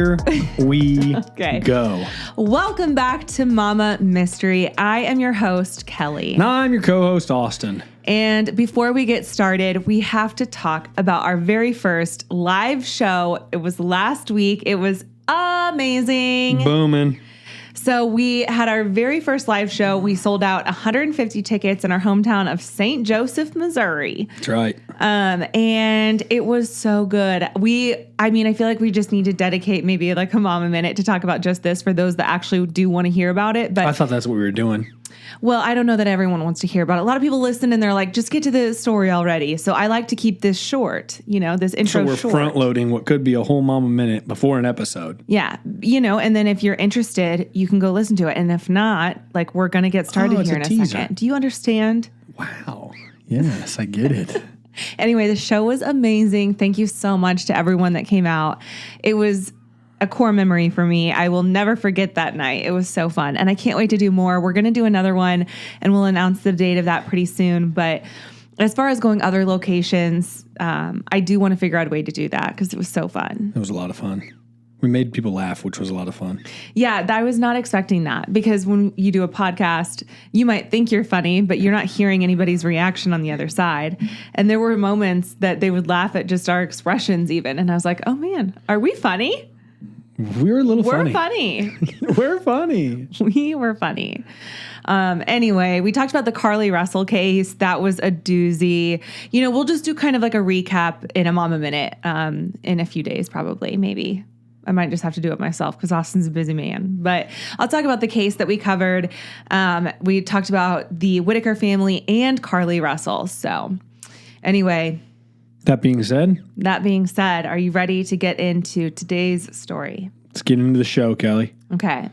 Here we go. Welcome back to Mama Mystery. I am your host, Kelly. And I'm your co-host, Austin. And before we get started, we have to talk about our very first live show. It was last week. It was amazing. Booming. So we had our very first live show. We sold out 150 tickets in our hometown of St. Joseph, Missouri. That's right. And it was so good. I feel like we just need to dedicate maybe like a mama minute to talk about just this for those that actually do want to hear about it. But I thought that's what we were doing. Well, I don't know that everyone wants to hear about it. A lot of people listen and they're like, just get to the story already. So I like to keep this short, this intro short. So we're front loading what could be a whole mama minute before an episode. Yeah. And then if you're interested, you can go listen to it. And if not, like we're going to get started here in a second. Do you understand? Wow. Yes, I get it. Anyway, the show was amazing. Thank you so much to everyone that came out. It was a core memory for me. I will never forget that night. It was so fun. And I can't wait to do more. We're going to do another one and we'll announce the date of that pretty soon. But as far as going other locations, I do want to figure out a way to do that because it was so fun. It was a lot of fun. We made people laugh, which was a lot of fun. Yeah, I was not expecting that because when you do a podcast, you might think you're funny, but you're not hearing anybody's reaction on the other side. And there were moments that they would laugh at just our expressions even. And I was like, oh man, are we funny? We were a little funny. We're funny. We're funny. We were funny. Anyway, we talked about the Carly Russell case. That was a doozy. We'll just do kind of like a recap in a mama minute in a few days, probably, maybe. I might just have to do it myself because Austin's a busy man. But I'll talk about the case that we covered. We talked about the Whitaker family and Carly Russell. So anyway. That being said, are you ready to get into today's story? Let's get into the show, Kelly. Okay.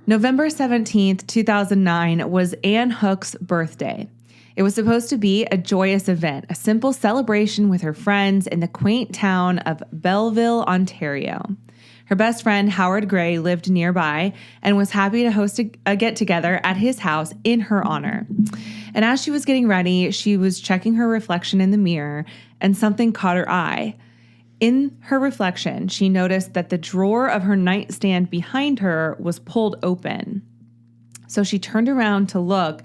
November 17th, 2009 was Ann Hook's birthday. It was supposed to be a joyous event, a simple celebration with her friends in the quaint town of Belleville, Ontario. Her best friend, Howard Gray, lived nearby and was happy to host a get-together at his house in her honor. And as she was getting ready, she was checking her reflection in the mirror, and something caught her eye. In her reflection, she noticed that the drawer of her nightstand behind her was pulled open. So she turned around to look,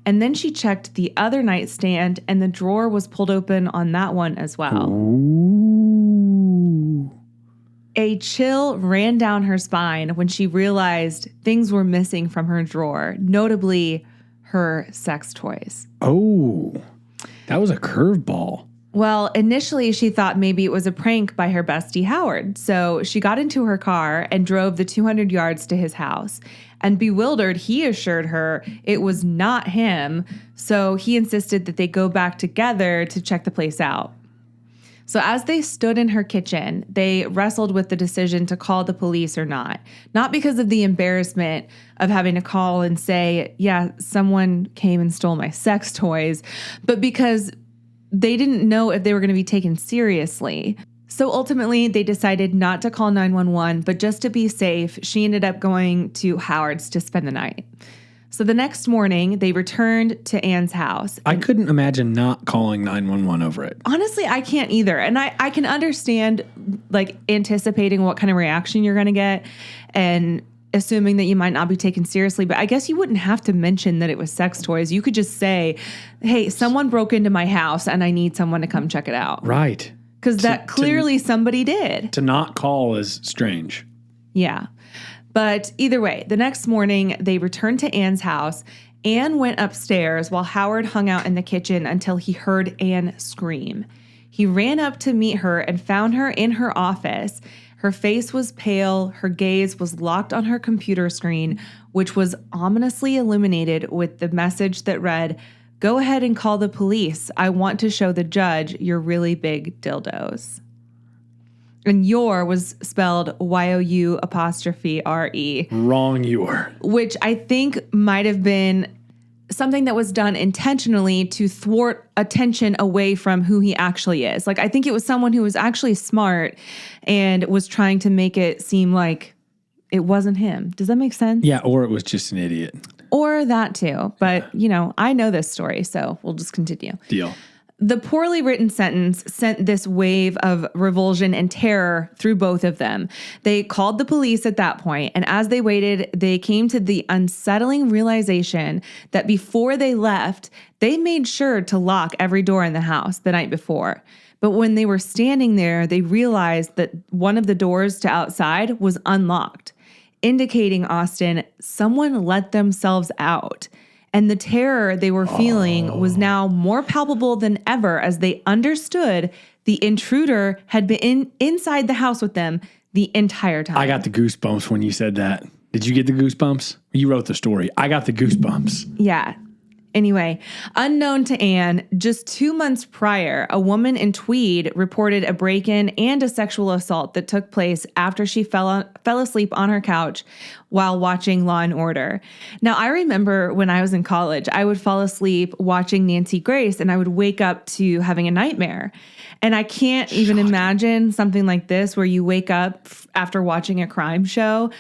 and then she checked the other nightstand, and the drawer was pulled open on that one as well. Ooh. A chill ran down her spine when she realized things were missing from her drawer, notably her sex toys. Oh, that was a curveball. Well, initially she thought maybe it was a prank by her bestie Howard. So she got into her car and drove the 200 yards to his house. And bewildered, he assured her it was not him. So he insisted that they go back together to check the place out. So as they stood in her kitchen, they wrestled with the decision to call the police or not. Not because of the embarrassment of having to call and say, yeah, someone came and stole my sex toys, but because they didn't know if they were going to be taken seriously. So ultimately, they decided not to call 911, but just to be safe, she ended up going to Howard's to spend the night. So the next morning, they returned to Ann's house. I couldn't imagine not calling 911 over it. Honestly, I can't either. And I can understand like anticipating what kind of reaction you're going to get and assuming that you might not be taken seriously. But I guess you wouldn't have to mention that it was sex toys. You could just say, hey, someone broke into my house and I need someone to come check it out. Right. Because that clearly somebody did. To not call is strange. Yeah. But either way, the next morning, they returned to Ann's house. Ann went upstairs while Howard hung out in the kitchen until he heard Ann scream. He ran up to meet her and found her in her office. Her face was pale. Her gaze was locked on her computer screen, which was ominously illuminated with the message that read, "Go ahead and call the police. I want to show the judge your really big dildos." And your was spelled Y-O-U''re. Wrong your. Which I think might have been something that was done intentionally to thwart attention away from who he actually is. Like, I think it was someone who was actually smart and was trying to make it seem like it wasn't him. Does that make sense? Yeah, or it was just an idiot. Or that too. But, I know this story, so we'll just continue. Deal. The poorly written sentence sent this wave of revulsion and terror through both of them. They called the police at that point, and as they waited, they came to the unsettling realization that before they left, they made sure to lock every door in the house the night before. But when they were standing there, they realized that one of the doors to outside was unlocked, indicating, Austin, someone let themselves out. And the terror they were feeling was now more palpable than ever as they understood the intruder had been inside the house with them the entire time. I got the goosebumps when you said that. Did you get the goosebumps? You wrote the story. I got the goosebumps. Yeah. Anyway, unknown to Anne, just 2 months prior, a woman in Tweed reported a break-in and a sexual assault that took place after she fell asleep on her couch while watching Law & Order. Now, I remember when I was in college, I would fall asleep watching Nancy Grace, and I would wake up to having a nightmare. And I can't even imagine something like this where you wake up after watching a crime show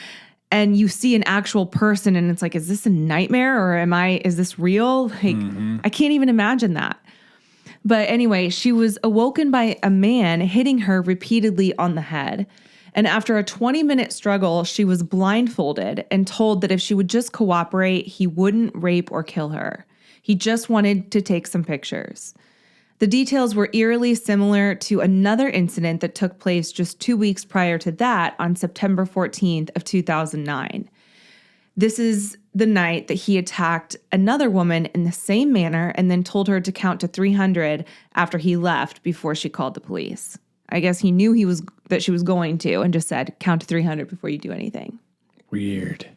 and you see an actual person and it's like, is this a nightmare or is this real? Like, I can't even imagine that. But anyway, she was awoken by a man hitting her repeatedly on the head. And after a 20-minute struggle, she was blindfolded and told that if she would just cooperate, he wouldn't rape or kill her. He just wanted to take some pictures. The details were eerily similar to another incident that took place just 2 weeks prior to that on September 14th of 2009. This is the night that he attacked another woman in the same manner and then told her to count to 300 after he left before she called the police. I guess he knew that she was going to and just said, count to 300 before you do anything. Weird.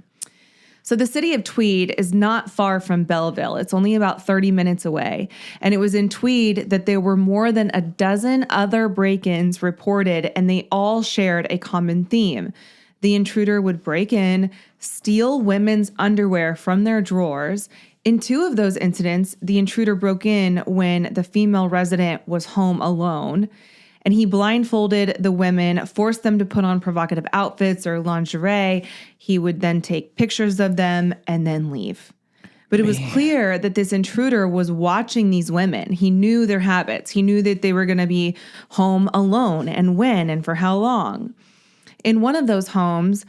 So the city of Tweed is not far from Belleville. It's only about 30 minutes away. And it was in Tweed that there were more than a dozen other break-ins reported, and they all shared a common theme. The intruder would break in, steal women's underwear from their drawers. In 2 of those incidents, the intruder broke in when the female resident was home alone. And he blindfolded the women, forced them to put on provocative outfits or lingerie. He would then take pictures of them and then leave. But it was clear that this intruder was watching these women. He knew their habits. He knew that they were going to be home alone and when and for how long. In one of those homes,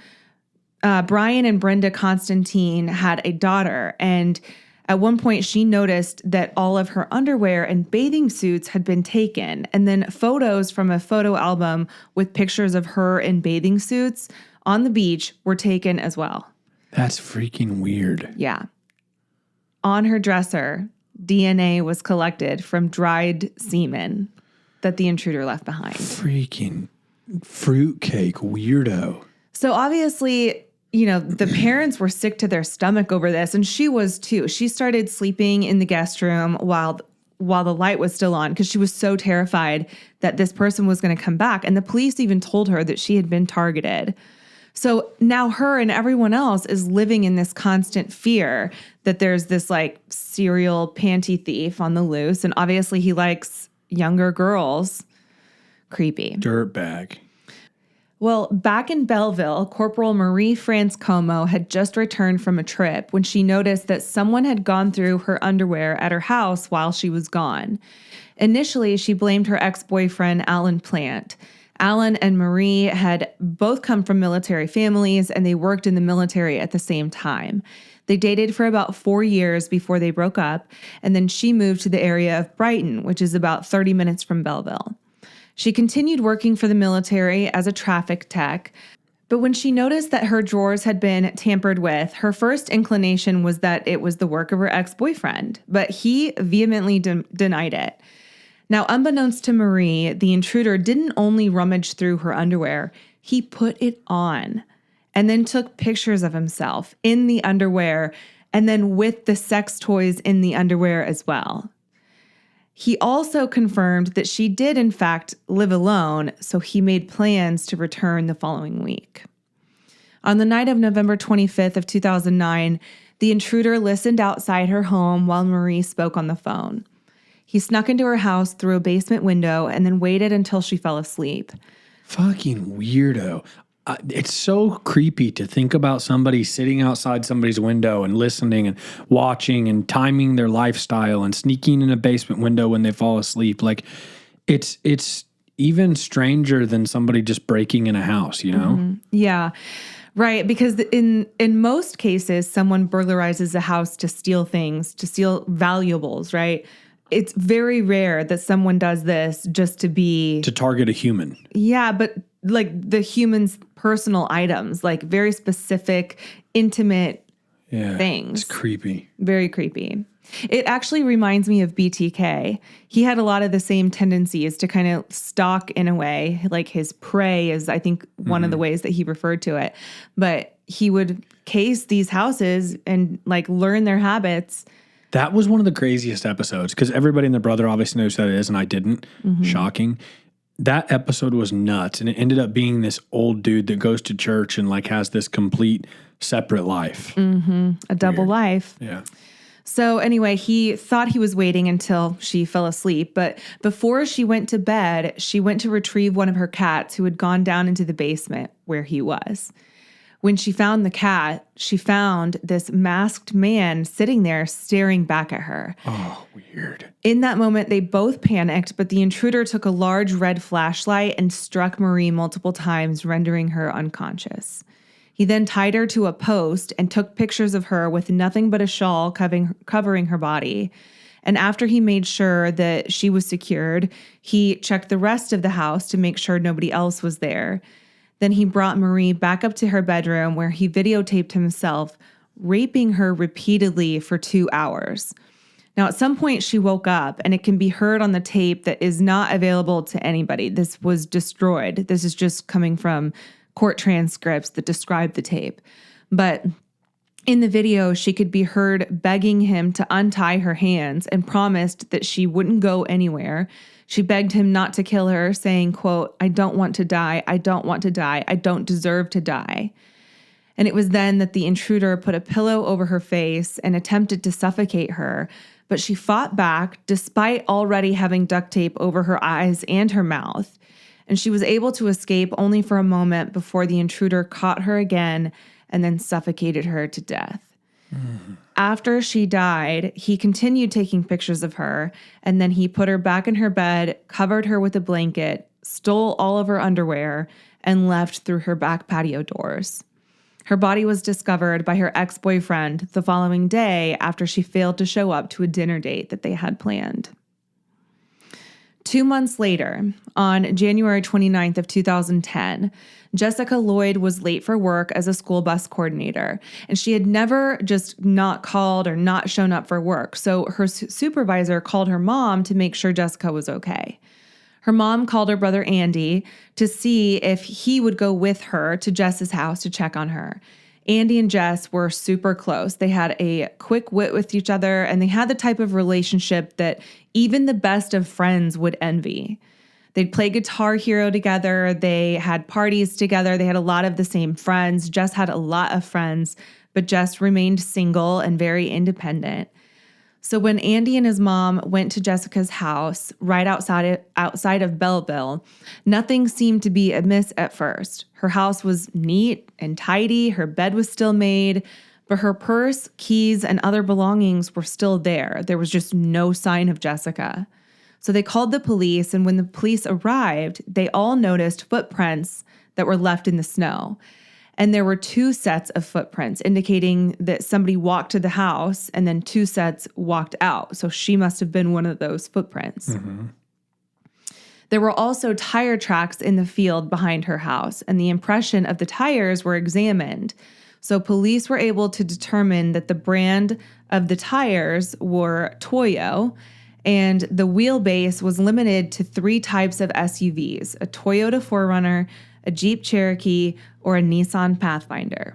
Brian and Brenda Constantine had a daughter, and at one point, she noticed that all of her underwear and bathing suits had been taken, and then photos from a photo album with pictures of her in bathing suits on the beach were taken as well. That's freaking weird. Yeah. On her dresser, DNA was collected from dried semen that the intruder left behind. Freaking fruitcake weirdo. So obviously, the parents were sick to their stomach over this, and she was too. She started sleeping in the guest room while the light was still on because she was so terrified that this person was going to come back. And the police even told her that she had been targeted. So now her and everyone else is living in this constant fear that there's this like serial panty thief on the loose. And obviously he likes younger girls. Creepy. Dirtbag. Well, back in Belleville, Corporal Marie France Comeau had just returned from a trip when she noticed that someone had gone through her underwear at her house while she was gone. Initially, she blamed her ex-boyfriend, Alan Plant. Alan and Marie had both come from military families, and they worked in the military at the same time. They dated for about 4 years before they broke up, and then she moved to the area of Brighton, which is about 30 minutes from Belleville. She continued working for the military as a traffic tech, but when she noticed that her drawers had been tampered with, her first inclination was that it was the work of her ex-boyfriend, but he vehemently denied it. Now, unbeknownst to Marie, the intruder didn't only rummage through her underwear, he put it on and then took pictures of himself in the underwear and then with the sex toys in the underwear as well. He also confirmed that she did, in fact, live alone, so he made plans to return the following week. On the night of November 25th of 2009, the intruder listened outside her home while Marie spoke on the phone. He snuck into her house through a basement window and then waited until she fell asleep. Fucking weirdo. It's so creepy to think about somebody sitting outside somebody's window and listening and watching and timing their lifestyle and sneaking in a basement window when they fall asleep. Like it's even stranger than somebody just breaking in a house, you know? Mm-hmm. Yeah. Right, because in most cases, someone burglarizes a house to steal things, to steal valuables, right? It's very rare that someone does this just to target a human. Yeah, but like the human's personal items, like very specific, intimate things. It's creepy. Very creepy. It actually reminds me of BTK. He had a lot of the same tendencies to kind of stalk in a way, like his prey is, I think, one of the ways that he referred to it. But he would case these houses and like learn their habits. That was one of the craziest episodes because everybody and their brother obviously knows who that is, and I didn't. Shocking. That episode was nuts, and it ended up being this old dude that goes to church and like has this complete separate life. A double life. Yeah. So anyway, he thought he was waiting until she fell asleep, but before she went to bed, she went to retrieve one of her cats who had gone down into the basement where he was. When she found the cat, she found this masked man sitting there staring back at her. Oh, weird. In that moment, they both panicked, but the intruder took a large red flashlight and struck Marie multiple times, rendering her unconscious. He then tied her to a post and took pictures of her with nothing but a shawl covering her body. And after he made sure that she was secured, he checked the rest of the house to make sure nobody else was there. Then he brought Marie back up to her bedroom where he videotaped himself, raping her repeatedly for 2 hours. Now, at some point, she woke up, and it can be heard on the tape that is not available to anybody. This was destroyed. This is just coming from court transcripts that describe the tape. But in the video, she could be heard begging him to untie her hands and promised that she wouldn't go anywhere. She begged him not to kill her, saying, quote, "I don't want to die. I don't want to die. I don't deserve to die." And it was then that the intruder put a pillow over her face and attempted to suffocate her. But she fought back despite already having duct tape over her eyes and her mouth. And she was able to escape only for a moment before the intruder caught her again and then suffocated her to death. After she died, he continued taking pictures of her, and then he put her back in her bed, covered her with a blanket, stole all of her underwear, and left through her back patio doors. Her body was discovered by her ex-boyfriend the following day after she failed to show up to a dinner date that they had planned. 2 months later, on January 29th of 2010, Jessica Lloyd was late for work as a school bus coordinator, and she had never just not called or not shown up for work. So her supervisor called her mom to make sure Jessica was okay. Her mom called her brother Andy to see if he would go with her to Jess's house to check on her. Andy and Jess were super close. They had a quick wit with each other, and they had the type of relationship that even the best of friends would envy. They'd play Guitar Hero together. They had parties together. They had a lot of the same friends. Jess had a lot of friends, but Jess remained single and very independent. So when Andy and his mom went to Jessica's house right outside of Belleville, nothing seemed to be amiss at first. Her house was neat and tidy. Her bed was still made, but her purse, keys, and other belongings were still there. There was just no sign of Jessica. So they called the police, and when the police arrived, they all noticed footprints that were left in the snow. And there were 2 sets of footprints indicating that somebody walked to the house and then 2 sets walked out. So she must have been one of those footprints. There were also tire tracks in the field behind her house, and the impression of the tires were examined. So police were able to determine that the brand of the tires were Toyo, and the wheelbase was limited to 3 types of SUVs: a Toyota 4Runner, a Jeep Cherokee, or a Nissan Pathfinder.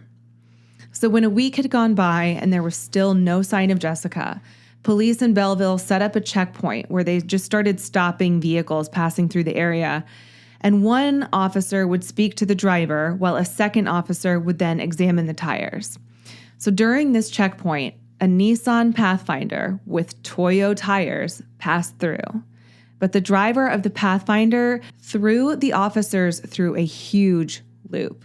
So when a week had gone by and there was still no sign of Jessica, police in Belleville set up a checkpoint where they just started stopping vehicles passing through the area. And one officer would speak to the driver while a second officer would then examine the tires. So during this checkpoint, a Nissan Pathfinder with Toyo tires passed through. But the driver of the Pathfinder threw the officers through a huge loop.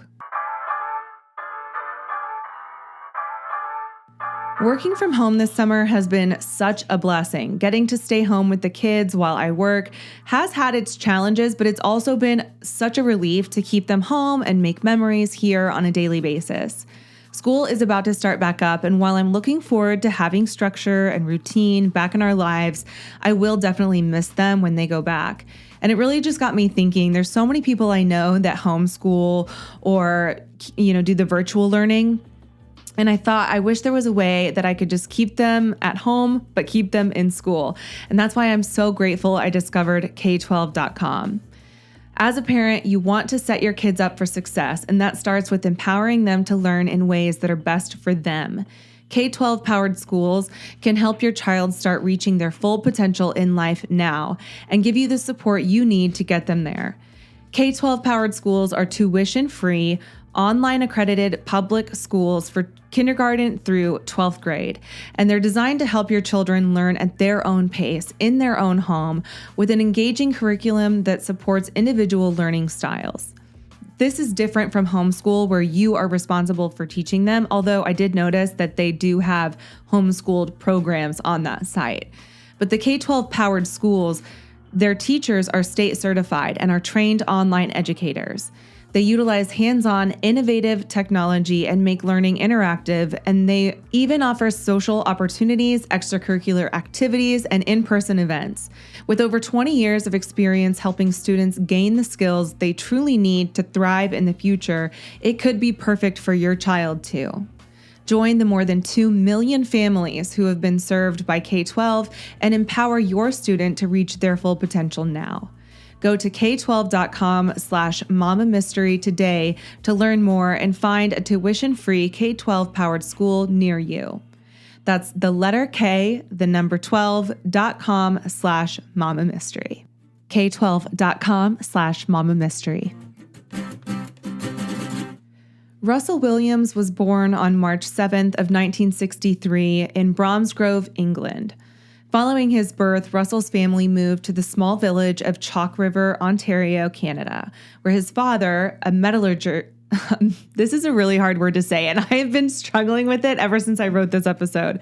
Working from home this summer has been such a blessing. Getting to stay home with the kids while I work has had its challenges, but it's also been such a relief to keep them home and make memories here on a daily basis. School is about to start back up, and while I'm looking forward to having structure and routine back in our lives, I will definitely miss them when they go back. And it really just got me thinking, there's so many people I know that homeschool or, do the virtual learning. And I thought, I wish there was a way that I could just keep them at home, but keep them in school. And that's why I'm so grateful I discovered K12.com. As a parent, you want to set your kids up for success, and that starts with empowering them to learn in ways that are best for them. K-12 powered schools can help your child start reaching their full potential in life now and give you the support you need to get them there. K-12 powered schools are tuition-free, online accredited public schools for kindergarten through 12th grade, and they're designed to help your children learn at their own pace, in their own home, with an engaging curriculum that supports individual learning styles. This is different from homeschool, where you are responsible for teaching them, although I did notice that they do have homeschooled programs on that site. But the K-12 powered schools, their teachers are state certified and are trained online educators. They utilize hands-on, innovative technology and make learning interactive, and they even offer social opportunities, extracurricular activities, and in-person events. With over 20 years of experience helping students gain the skills they truly need to thrive in the future, it could be perfect for your child too. Join the more than 2 million families who have been served by K-12 and empower your student to reach their full potential now. Go to k12.com/mama mystery today to learn more and find a tuition-free K-12 powered school near you. That's the letter K, the number 12.com/mama mystery. K12.com/mama mystery. Russell Williams was born on March 7th of 1963 in Bromsgrove, England. Following his birth, Russell's family moved to the small village of Chalk River, Ontario, Canada, where his father, a metallurgist, this is a really hard word to say, and I have been struggling with it ever since I wrote this episode.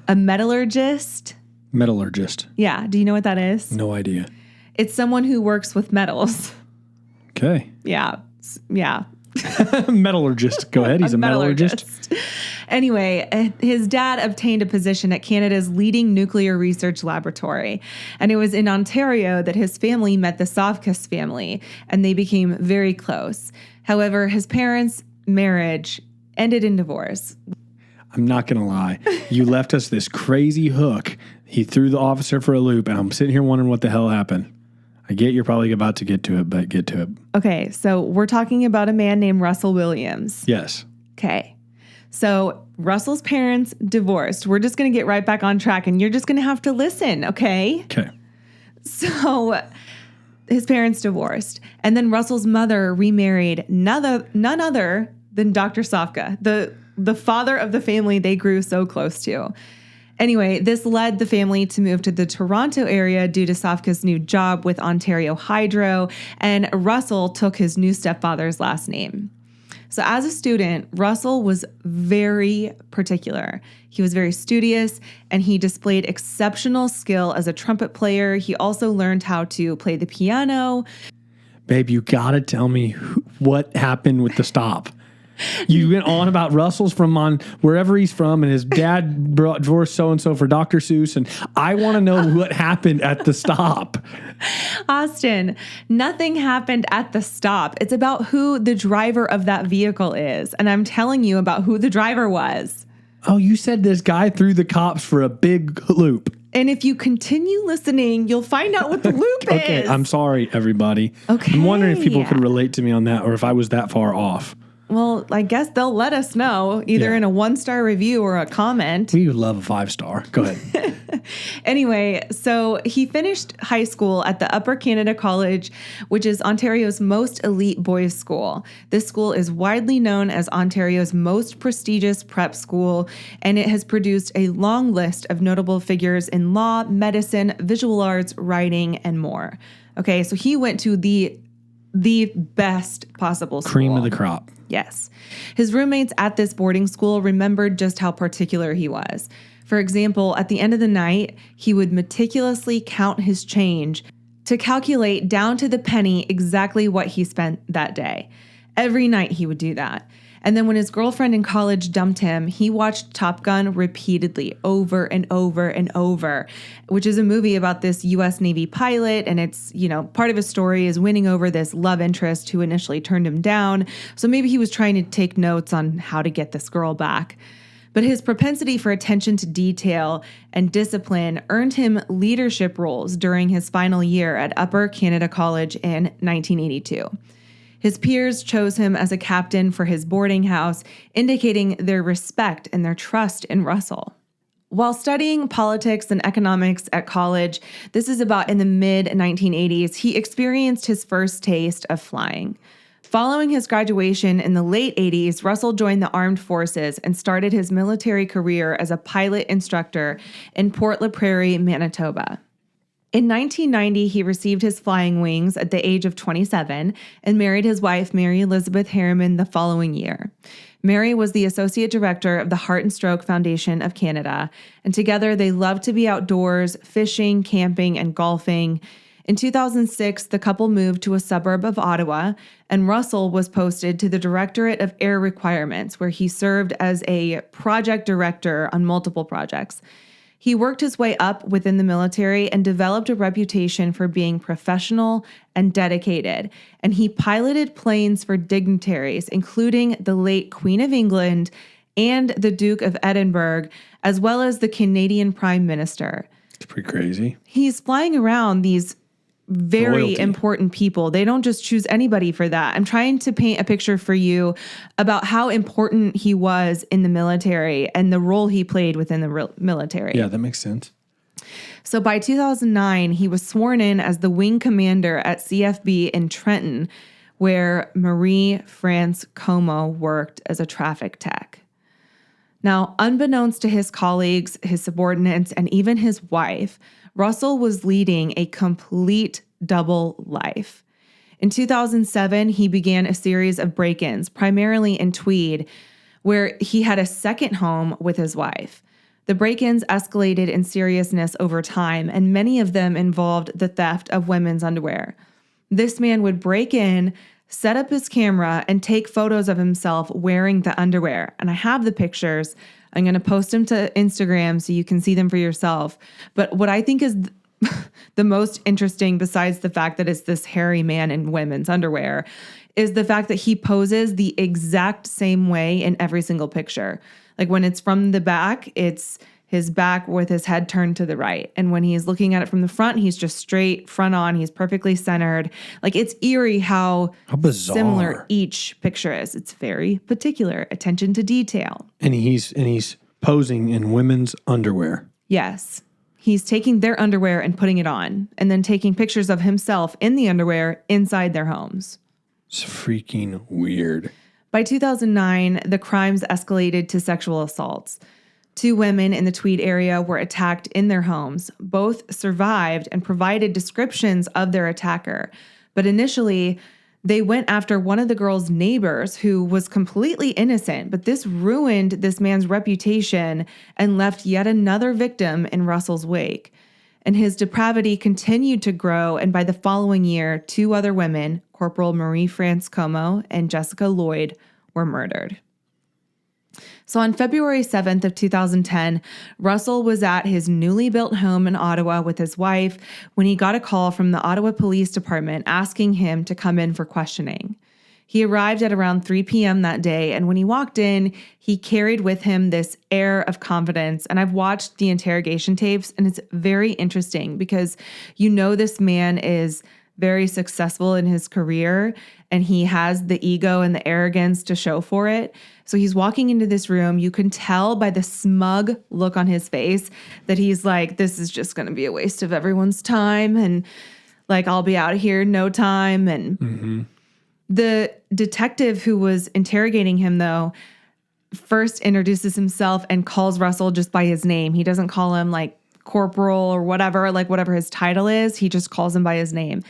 A metallurgist? Metallurgist. Yeah. Do you know what that is? No idea. It's someone who works with metals. Okay. Yeah. Yeah. Metallurgist. Go ahead. He's a metallurgist. Anyway, his dad obtained a position at Canada's leading nuclear research laboratory. And it was in Ontario that his family met the Sovkas family, and they became very close. However, his parents' marriage ended in divorce. I'm not going to lie. You left us this crazy hook. He threw the officer for a loop, and I'm sitting here wondering what the hell happened. I get you're probably about to get to it, but get to it. Okay, so we're talking about a man named Russell Williams. Yes. Okay. So Russell's parents divorced. We're just going to get right back on track, and you're just going to have to listen, okay? Okay. So his parents divorced, and then Russell's mother remarried none other than Dr. Sofka, the father of the family they grew so close to. Anyway, this led the family to move to the Toronto area due to Sofka's new job with Ontario Hydro, and Russell took his new stepfather's last name. So as a student, Russell was very particular. He was very studious, and he displayed exceptional skill as a trumpet player. He also learned how to play the piano. Babe, you got to tell me what happened with the stop. You went on about Russell's from wherever he's from, and his dad divorced so-and-so for Dr. Seuss, and I want to know what happened at the stop. Austin, nothing happened at the stop. It's about who the driver of that vehicle is, and I'm telling you about who the driver was. Oh, you said this guy threw the cops for a big loop. And if you continue listening, you'll find out what the loop is. Okay, I'm sorry, everybody. Okay. I'm wondering if people could relate to me on that, or if I was that far off. Well, I guess they'll let us know either in a 1-star review or a comment. We would love a 5-star. Go ahead. Anyway, so he finished high school at the Upper Canada College, which is Ontario's most elite boys' school. This school is widely known as Ontario's most prestigious prep school, and it has produced a long list of notable figures in law, medicine, visual arts, writing, and more. Okay, so he went to the the best possible school. Cream of the crop. Yes. His roommates at this boarding school remembered just how particular he was. For example, at the end of the night, he would meticulously count his change to calculate down to the penny exactly what he spent that day. Every night he would do that. And then when his girlfriend in college dumped him, he watched Top Gun repeatedly over and over and over, which is a movie about this U.S. Navy pilot. And it's, part of his story is winning over this love interest who initially turned him down. So maybe he was trying to take notes on how to get this girl back. But his propensity for attention to detail and discipline earned him leadership roles during his final year at Upper Canada College in 1982. His peers chose him as a captain for his boarding house, indicating their respect and their trust in Russell. While studying politics and economics at college, this is about in the mid-1980s, he experienced his first taste of flying. Following his graduation in the late 80s, Russell joined the armed forces and started his military career as a pilot instructor in Port La Prairie, Manitoba. In 1990, he received his flying wings at the age of 27 and married his wife, Mary Elizabeth Harriman, the following year. Mary was the associate director of the Heart and Stroke Foundation of Canada, and together they loved to be outdoors, fishing, camping, and golfing. In 2006, the couple moved to a suburb of Ottawa, and Russell was posted to the Directorate of Air Requirements, where he served as a project director on multiple projects. He worked his way up within the military and developed a reputation for being professional and dedicated, and he piloted planes for dignitaries, including the late Queen of England and the Duke of Edinburgh, as well as the Canadian Prime Minister. It's pretty crazy. He's flying around these very important people. They don't just choose anybody for that. I'm trying to paint a picture for you about how important he was in the military and the role he played within the military. Yeah, that makes sense. So by 2009, he was sworn in as the wing commander at CFB in Trenton, where Marie France Comeau worked as a traffic tech. Now, unbeknownst to his colleagues, his subordinates, and even his wife, Russell was leading a complete double life. In 2007, he began a series of break-ins, primarily in Tweed, where he had a second home with his wife. The break-ins escalated in seriousness over time, and many of them involved the theft of women's underwear. This man would break in, set up his camera, and take photos of himself wearing the underwear. And I have the pictures. I'm going to post them to Instagram so you can see them for yourself. But what I think is the most interesting, besides the fact that it's this hairy man in women's underwear, is the fact that he poses the exact same way in every single picture. Like when it's from the back, it's his back with his head turned to the right. And when he's looking at it from the front, he's just straight front on. He's perfectly centered. Like it's eerie how bizarre similar each picture is. It's very particular, attention to detail. And he's posing in women's underwear. Yes. He's taking their underwear and putting it on, and then taking pictures of himself in the underwear inside their homes. It's freaking weird. By 2009, the crimes escalated to sexual assaults. 2 women in the Tweed area were attacked in their homes. Both survived and provided descriptions of their attacker. But initially, they went after one of the girl's neighbors who was completely innocent, but this ruined this man's reputation and left yet another victim in Russell's wake. And his depravity continued to grow, and by the following year, 2 other women, Corporal Marie France Comeau and Jessica Lloyd, were murdered. So on February 7th of 2010, Russell was at his newly built home in Ottawa with his wife when he got a call from the Ottawa Police Department asking him to come in for questioning. He arrived at around 3 p.m. that day, and when he walked in, he carried with him this air of confidence. And I've watched the interrogation tapes, and it's very interesting because this man is very successful in his career, and he has the ego and the arrogance to show for it. So he's walking into this room. You can tell by the smug look on his face that he's like, this is just going to be a waste of everyone's time. And like, I'll be out of here in no time. And the detective who was interrogating him, though, first introduces himself and calls Russell just by his name. He doesn't call him like Corporal or whatever his title is. He just calls him by his name.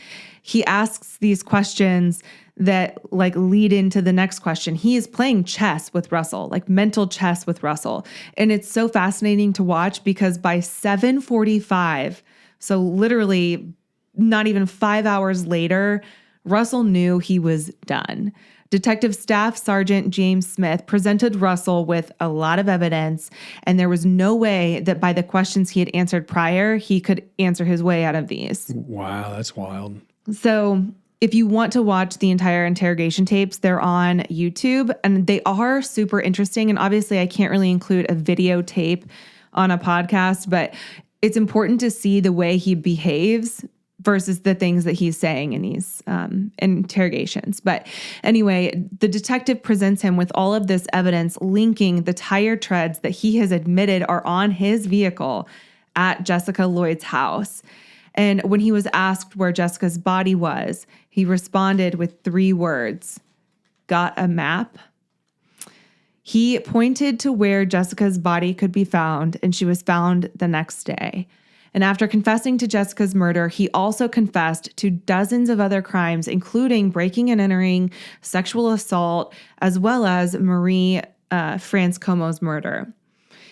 he asks these questions that like lead into the next question. He is playing chess with Russell, like mental chess with Russell. And it's so fascinating to watch because by 7:45, so literally not even 5 hours later, Russell knew he was done. Detective Staff Sergeant James Smith presented Russell with a lot of evidence, and there was no way that by the questions he had answered prior, he could answer his way out of these. Wow, that's wild. So if you want to watch the entire interrogation tapes, they're on YouTube, and they are super interesting. And obviously, I can't really include a videotape on a podcast, but it's important to see the way he behaves versus the things that he's saying in these interrogations. But anyway, the detective presents him with all of this evidence linking the tire treads that he has admitted are on his vehicle at Jessica Lloyd's house. And when he was asked where Jessica's body was, he responded with 3 words: "Got a map?" He pointed to where Jessica's body could be found, and she was found the next day. And after confessing to Jessica's murder, he also confessed to dozens of other crimes, including breaking and entering, sexual assault, as well as Marie France Comeau's murder.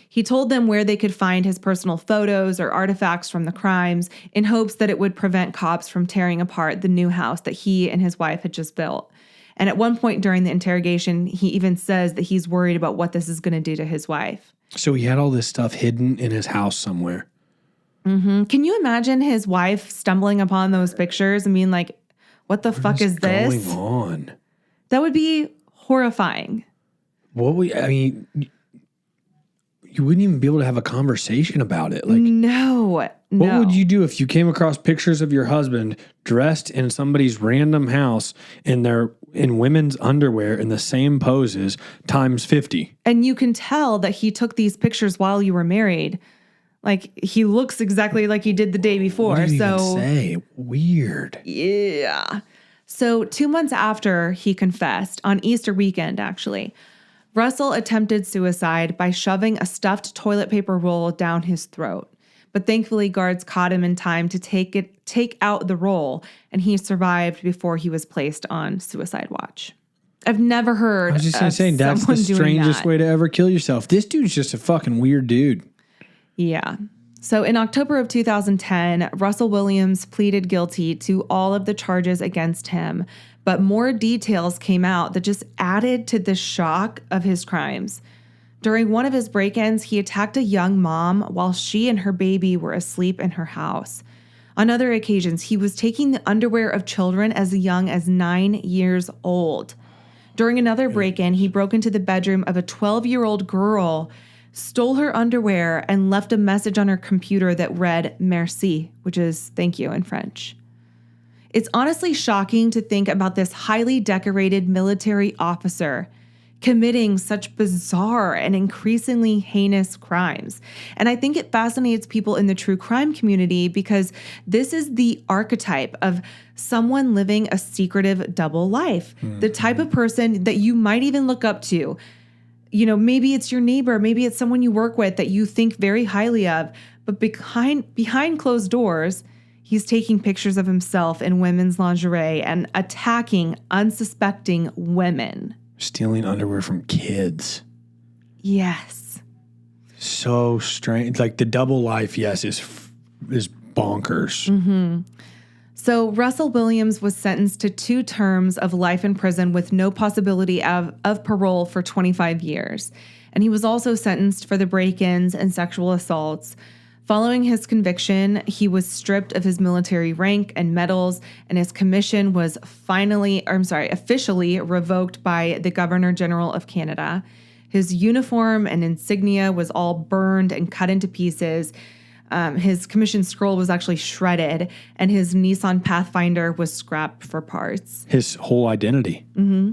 He told them where they could find his personal photos or artifacts from the crimes in hopes that it would prevent cops from tearing apart the new house that he and his wife had just built. And at one point during the interrogation, he even says that he's worried about what this is going to do to his wife. So he had all this stuff hidden in his house somewhere. Mm-hmm. Can you imagine his wife stumbling upon those pictures and being like, what the fuck is this? Going on? That would be horrifying. You wouldn't even be able to have a conversation about it. Like, no. What would you do if you came across pictures of your husband dressed in somebody's random house and they're in women's underwear in the same poses times 50? And you can tell that he took these pictures while you were married. Like, he looks exactly like he did the day before. What did he even say? Weird. Yeah. So 2 months after he confessed, on Easter weekend, actually, Russell attempted suicide by shoving a stuffed toilet paper roll down his throat. But thankfully, guards caught him in time to take out the roll, and he survived before he was placed on suicide watch. I've never heard. I was just going to say, that's the strangest way to ever kill yourself. This dude's just a fucking weird dude. Yeah. So in October of 2010, Russell Williams pleaded guilty to all of the charges against him, but more details came out that just added to the shock of his crimes. During one of his break-ins, he attacked a young mom while she and her baby were asleep in her house. On other occasions, he was taking the underwear of children as young as 9 years old. During another break-in, he broke into the bedroom of a 12-year-old girl, stole her underwear, and left a message on her computer that read merci, which is thank you in French. It's honestly shocking to think about this highly decorated military officer committing such bizarre and increasingly heinous crimes. And I think it fascinates people in the true crime community because this is the archetype of someone living a secretive double life, the type of person that you might even look up to. You know, maybe it's your neighbor, maybe it's someone you work with that you think very highly of, but behind closed doors, he's taking pictures of himself in women's lingerie and attacking unsuspecting women. Stealing underwear from kids. Yes. So strange. Like the double life, yes, is bonkers. Mm-hmm. So Russell Williams was sentenced to 2 terms of life in prison with no possibility of parole for 25 years. And he was also sentenced for the break-ins and sexual assaults. Following his conviction, he was stripped of his military rank and medals, and his commission was officially revoked by the Governor General of Canada. His uniform and insignia was all burned and cut into pieces. His commission scroll was actually shredded, and his Nissan Pathfinder was scrapped for parts. His whole identity. Mm-hmm.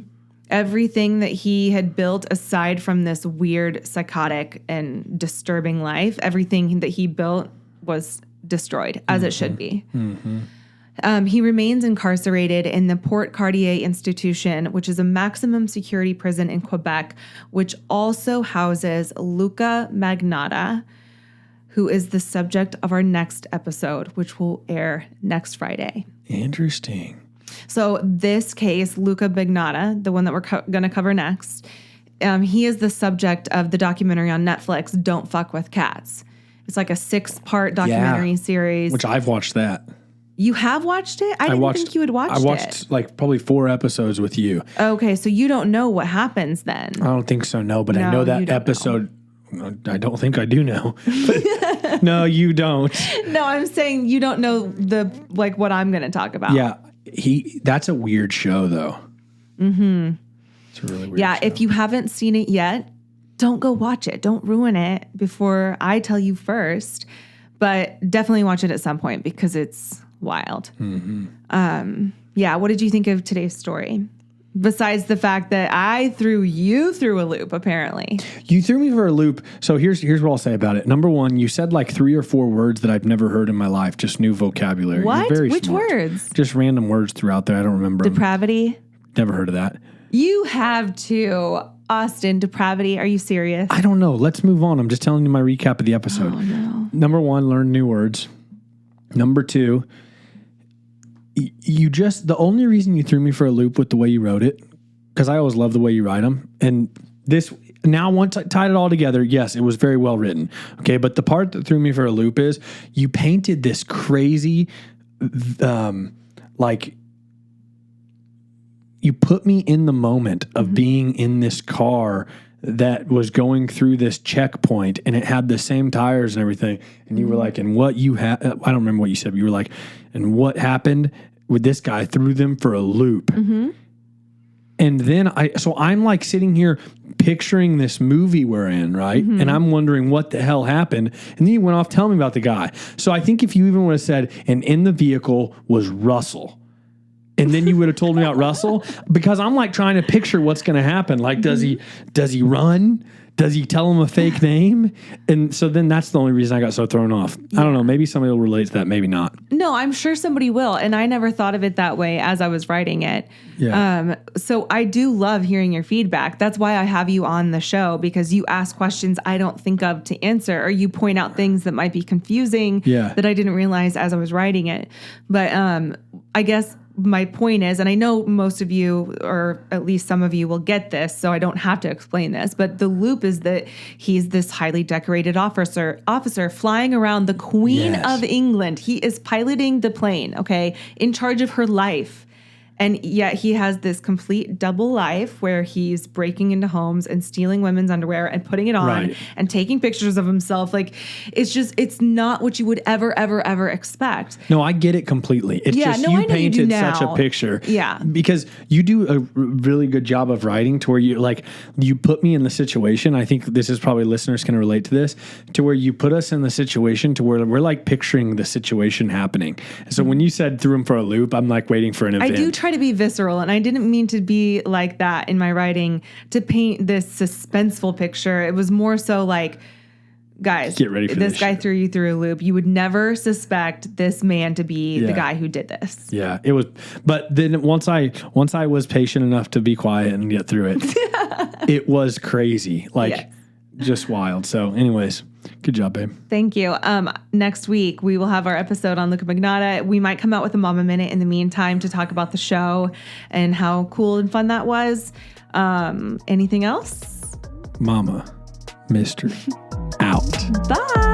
Everything that he had built aside from this weird, psychotic, and disturbing life, everything that he built was destroyed, as it should be. Mm-hmm. He remains incarcerated in the Port Cartier Institution, which is a maximum security prison in Quebec, which also houses Luca Magnotta, who is the subject of our next episode, which will air next Friday. Interesting. So this case, Luca Bignata, the one that we're going to cover next, he is the subject of the documentary on Netflix, Don't Fuck with Cats. It's like a 6-part documentary series. Which I've watched that. You have watched it? I didn't think you had watched it. I watched like probably 4 episodes with you. Okay, so you don't know what happens then. I don't think so, no. But I know that episode. I don't think I do know. But no, you don't. No, I'm saying you don't know what I'm going to talk about. Yeah, that's a weird show, though. Mm-hmm. It's a really weird show. If you haven't seen it yet, don't go watch it. Don't ruin it before I tell you first. But definitely watch it at some point because it's wild. Mm-hmm. What did you think of today's story? Besides the fact that I threw you through a loop, apparently. You threw me for a loop. So here's what I'll say about it. Number one, you said like 3 or 4 words that I've never heard in my life. Just new vocabulary. What? You're very Which smart. words? Just random words throughout there. I don't remember them. Depravity? Never heard of that. You have to. Austin, depravity. Are you serious? I don't know. Let's move on. I'm just telling you my recap of the episode. Oh, no. Number 1, learn new words. Number 2, the only reason you threw me for a loop with the way you wrote it, because I always love the way you write them. And once I tied it all together, yes, it was very well written. Okay. But the part that threw me for a loop is you painted this crazy, you put me in the moment of being in this car that was going through this checkpoint and it had the same tires and everything. And you were like, and what you had, I don't remember what you said, but you were like, and what happened with this guy threw them for a loop. Mm-hmm. And then I'm like sitting here picturing this movie we're in, right? Mm-hmm. And I'm wondering what the hell happened. And then you went off telling me about the guy. So I think if you even would have said, and in the vehicle was Russell, and then you would have told me about Russell, because I'm like trying to picture what's going to happen. Like, does he run? Does he tell him a fake name? And so then that's the only reason I got so thrown off. Yeah. I don't know. Maybe somebody will relate to that. Maybe not. No, I'm sure somebody will. And I never thought of it that way as I was writing it. Yeah. So I do love hearing your feedback. That's why I have you on the show, because you ask questions I don't think of to answer, or you point out things that might be confusing that I didn't realize as I was writing it. But I guess my point is, and I know most of you, or at least some of you, will get this, so I don't have to explain this, but the loop is that he's this highly decorated officer flying around the Queen of England. He is piloting the plane, okay, in charge of her life. And yet he has this complete double life where he's breaking into homes and stealing women's underwear and putting it on and taking pictures of himself. Like, it's not what you would ever expect. No, I get it completely. It's just you painted such a picture. Yeah. Because you do a really good job of writing to where you put me in the situation. I think this is probably listeners can relate to this, to where you put us in the situation to where we're like picturing the situation happening. So when you said threw him for a loop, I'm like waiting for an event. I do try to be visceral, and I didn't mean to be like that in my writing to paint this suspenseful picture. It was more so like, guys, get ready for this guy threw you through a loop. You would never suspect this man to be the guy who did this. Yeah, it was. But then once I was patient enough to be quiet and get through it, it was crazy. Like, just wild. So anyways, good job, babe. Thank you. Next week, we will have our episode on Luca Bignata. We might come out with a Mama Minute in the meantime to talk about the show and how cool and fun that was. Anything else? Mama Mystery out. Bye.